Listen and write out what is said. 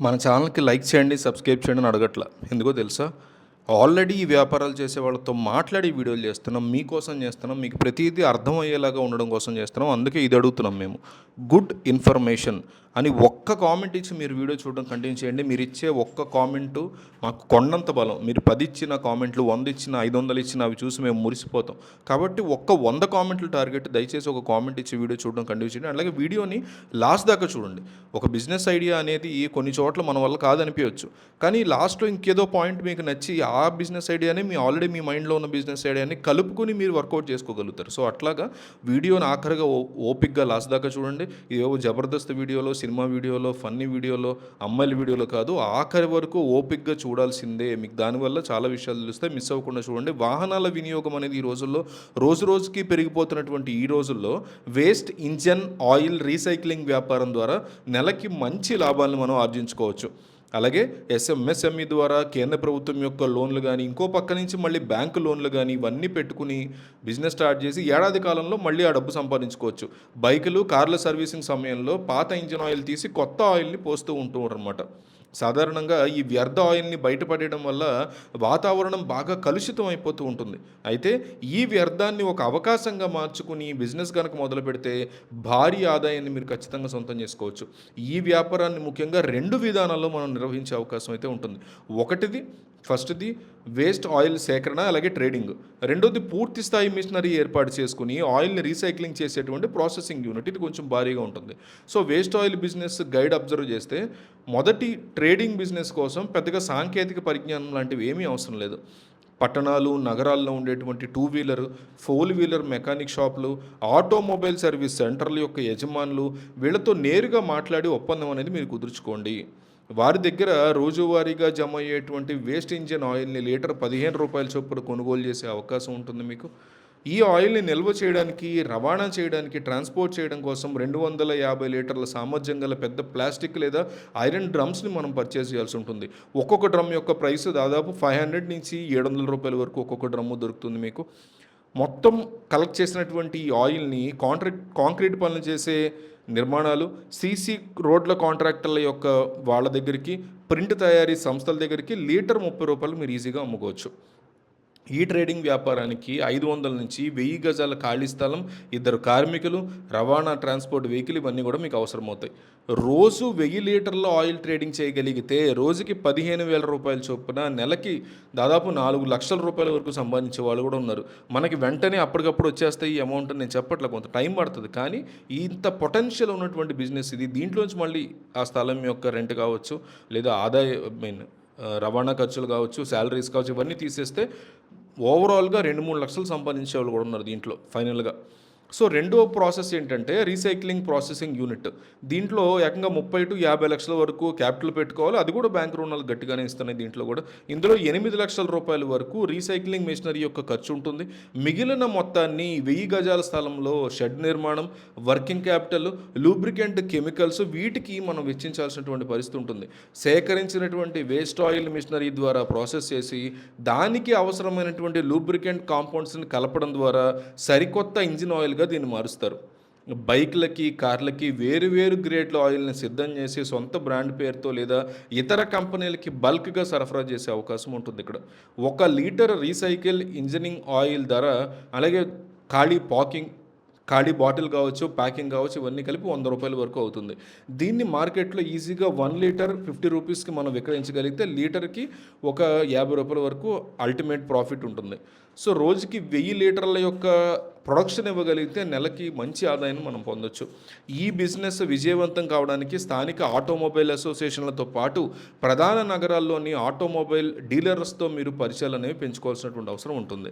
మన ఛానల్కి లైక్ చేయండి, సబ్స్క్రైబ్ చేయండి అని అడగట్ల. ఎందుకో తెలుసా? ఆల్రెడీ ఈ వ్యాపారాలు చేసే వాళ్ళతో మాట్లాడి వీడియోలు చేస్తున్నాం, మీకోసం చేస్తున్నాం, మీకు ప్రతిదీ అర్థమయ్యేలాగా ఉండడం కోసం చేస్తున్నాం. అందుకే ఇది అడుగుతున్నాం మేము. గుడ్ ఇన్ఫర్మేషన్ అని ఒక్క కామెంట్ ఇచ్చి మీరు వీడియో చూడడం కంటిన్యూ చేయండి. మీరు ఇచ్చే ఒక్క కామెంటు మాకు కొండంత బలం. మీరు 10 ఇచ్చిన కామెంట్లు, 100 ఇచ్చిన, 500 ఇచ్చిన అవి చూసి మేము మురిసిపోతాం. కాబట్టి ఒక్క 100 కామెంట్లు టార్గెట్. దయచేసి ఒక కామెంట్ ఇచ్చి వీడియో చూడడం కంటిన్యూ చేయండి. అలాగే వీడియోని లాస్ట్ దాకా చూడండి. ఒక బిజినెస్ ఐడియా అనేది కొన్ని చోట్ల మన వల్ల కాదనిపించవచ్చు, కానీ లాస్ట్లో ఇంకేదో పాయింట్ మీకు నచ్చి ఆ బిజినెస్ ఐడియాని ఆల్రెడీ మీ మైండ్లో ఉన్న బిజినెస్ ఐడియాని కలుపుకుని మీరు వర్కౌట్ చేసుకోగలుగుతారు. సో అట్లాగా వీడియోని ఆఖరిగా ఓపిక్గా లాస్ట్ దాకా చూడండి. ఏవో జబర్దస్త్ వీడియోలో, సినిమా వీడియోలో, ఫన్నీ వీడియోలో, అమ్మాయిల వీడియోలో కాదు, ఆఖరి వరకు ఓపిక్గా చూడాల్సిందే. మీకు దానివల్ల చాలా విషయాలు తెలుస్తాయి. మిస్ అవ్వకుండా చూడండి. వాహనాల వినియోగం అనేది ఈ రోజుల్లో రోజు రోజుకి పెరిగిపోతున్నటువంటి ఈ రోజుల్లో వేస్ట్ ఇంజన్ ఆయిల్ రీసైక్లింగ్ వ్యాపారం ద్వారా నెలకి మంచి లాభాలను మనం ఆర్జించుకోవచ్చు. అలాగే ఎంఎస్ఎంఈ ద్వారా కేంద్ర ప్రభుత్వం యొక్క లోన్లు కానీ, ఇంకో పక్క నుంచి మళ్ళీ బ్యాంకు లోన్లు కానీ, ఇవన్నీ పెట్టుకుని బిజినెస్ స్టార్ట్ చేసి ఏడాది కాలంలో మళ్ళీ ఆ డబ్బు సంపాదించుకోవచ్చు. బైకులు, కార్ల సర్వీసింగ్ సమయంలో పాత ఇంజిన్ ఆయిల్ తీసి కొత్త ఆయిల్ని పోస్తూ ఉంటారు అన్నమాట. సాధారణంగా ఈ వ్యర్థ ఆయిల్ని బయటపడేయడం వల్ల వాతావరణం బాగా కలుషితం అయిపోతూ ఉంటుంది. అయితే ఈ వ్యర్థాన్ని ఒక అవకాశంగా మార్చుకుని బిజినెస్ కనుక మొదలు పెడితే భారీ ఆదాయాన్ని మీరు ఖచ్చితంగా సొంతం చేసుకోవచ్చు. ఈ వ్యాపారాన్ని ముఖ్యంగా 2 విధానాల్లో మనం నిర్వహించే అవకాశం అయితే ఉంటుంది. ఫస్ట్ది వేస్ట్ ఆయిల్ సేకరణ, అలాగే ట్రేడింగ్. రెండోది పూర్తి స్థాయి మిషనరీ ఏర్పాటు చేసుకుని ఆయిల్ని రీసైక్లింగ్ చేసేటువంటి ప్రాసెసింగ్ యూనిట్. ఇది కొంచెం భారీగా ఉంటుంది. So waste oil business guide observe చేస్తే మొదటి ట్రేడింగ్ బిజినెస్ కోసం పెద్దగా సాంకేతిక పరిజ్ఞానం లాంటివి ఏమీ అవసరం లేదు. పట్టణాలు, నగరాల్లో ఉండేటువంటి 2 వీలర్, 4 వీలర్ మెకానిక్ షాపులు, ఆటోమొబైల్ సర్వీస్ సెంటర్ల యొక్క యజమానులు, వీళ్ళతో నేరుగా మాట్లాడి ఒప్పందం అనేది మీరు కుదుర్చుకోండి. వారి దగ్గర రోజువారీగా జమ అయ్యేటువంటి వేస్ట్ ఇంజిన్ ఆయిల్ని లీటర్ 15 రూపాయల చొప్పున కొనుగోలు చేసే అవకాశం ఉంటుంది మీకు. ఈ ఆయిల్ని నిల్వ చేయడానికి, రవాణా చేయడానికి, ట్రాన్స్పోర్ట్ చేయడం కోసం 250 లీటర్ల సామర్థ్యం గల పెద్ద ప్లాస్టిక్ లేదా ఐరన్ డ్రమ్స్ని మనం పర్చేస్ చేయాల్సి ఉంటుంది. ఒక్కొక్క డ్రమ్ యొక్క ప్రైస్ దాదాపు 500 నుంచి 700 రూపాయల వరకు ఒక్కొక్క డ్రమ్ము దొరుకుతుంది మీకు. మొత్తం కలెక్ట్ చేసినటువంటి ఈ ఆయిల్ని కాంక్రీట్ పనులు చేసే నిర్మాణాలు, సీసీ రోడ్ల కాంట్రాక్టర్ల యొక్క వాళ్ళ దగ్గరికి, ప్రింట్ తయారీ సంస్థల దగ్గరికి లీటర్ 30 రూపాయలు మీరు ఈజీగా అమ్ముకోవచ్చు. ఈ ట్రేడింగ్ వ్యాపారానికి 500 నుంచి 1000 గజాల ఖాళీ స్థలం, 2 కార్మికులు, రవాణా, ట్రాన్స్పోర్ట్ వెహికల్ ఇవన్నీ కూడా మీకు అవసరమవుతాయి. రోజు 1000 లీటర్ల ఆయిల్ ట్రేడింగ్ చేయగలిగితే రోజుకి 15,000 రూపాయల చొప్పున నెలకి దాదాపు 4 లక్షల రూపాయల వరకు సంపాదించే వాళ్ళు కూడా ఉన్నారు. మనకి వెంటనే అప్పటికప్పుడు వచ్చేస్తాయి ఈ అమౌంట్ నేను చెప్పట్లే, కొంత టైం పడుతుంది. కానీ ఇంత పొటెన్షియల్ ఉన్నటువంటి బిజినెస్ ఇది. దీంట్లోంచి మళ్ళీ ఆ స్థలం యొక్క రెంట్ కావచ్చు, లేదా రవాణా ఖర్చులు కావచ్చు, శాలరీస్ కావచ్చు, ఇవన్నీ తీసేస్తే ఓవరాల్గా 2-3 లక్షలు సంపాదించే వాళ్ళు కూడా ఉన్నారు దీంట్లో ఫైనల్గా. సో రెండో ప్రాసెస్ ఏంటంటే రీసైక్లింగ్ ప్రాసెసింగ్ యూనిట్. దీంట్లో ఏకంగా 30-50 లక్షల వరకు క్యాపిటల్ పెట్టుకోవాలి. అది కూడా బ్యాంక్ రుణాలు గట్టిగానే ఇస్తున్నాయి దీంట్లో కూడా. ఇందులో 8 లక్షల రూపాయల వరకు రీసైక్లింగ్ మెషినరీ యొక్క ఖర్చు ఉంటుంది. మిగిలిన మొత్తాన్ని 1000 గజాల స్థలంలో షెడ్ నిర్మాణం, వర్కింగ్ క్యాపిటల్, లూబ్రికెంట్, కెమికల్స్, వీటికి మనం వెచ్చించాల్సినటువంటి పరిస్థితి ఉంటుంది. సేకరించినటువంటి వేస్ట్ ఆయిల్ మిషనరీ ద్వారా ప్రాసెస్ చేసి దానికి అవసరమైనటువంటి లూబ్రికెంట్ కాంపౌండ్స్ని కలపడం ద్వారా సరికొత్త ఇంజిన్ ఆయిల్గా దీన్ని మారుస్తారు. బైక్లకి, కార్లకి వేరు గ్రేడ్ల ఆయిల్ని సిద్ధం చేసి సొంత బ్రాండ్ పేరుతో లేదా ఇతర కంపెనీలకి బల్క్గా సరఫరా చేసే అవకాశం ఉంటుంది ఇక్కడ. 1 లీటర్ రీసైకిల్ ఇంజనింగ్ ఆయిల్ ధర, అలాగే ఖాళీ బాటిల్ కావచ్చు, ప్యాకింగ్ కావచ్చు, ఇవన్నీ కలిపి 100 రూపాయల వరకు అవుతుంది. దీన్ని మార్కెట్లో ఈజీగా 1 లీటర్ 50 రూపీస్కి మనం విక్రయించగలిగితే లీటర్కి ఒక 50 రూపాయల వరకు అల్టిమేట్ ప్రాఫిట్ ఉంటుంది. సో రోజుకి 1000 లీటర్ల యొక్క ప్రొడక్షన్ ఇవ్వగలిగితే నెలకి మంచి ఆదాయాన్ని మనం పొందొచ్చు. ఈ బిజినెస్ విజయవంతం కావడానికి స్థానిక ఆటోమొబైల్ అసోసియేషన్లతో పాటు ప్రధాన నగరాల్లోని ఆటోమొబైల్ డీలర్స్తో మీరు పరిచయాలు అనేవి పెంచుకోవాల్సినటువంటి అవసరం ఉంటుంది.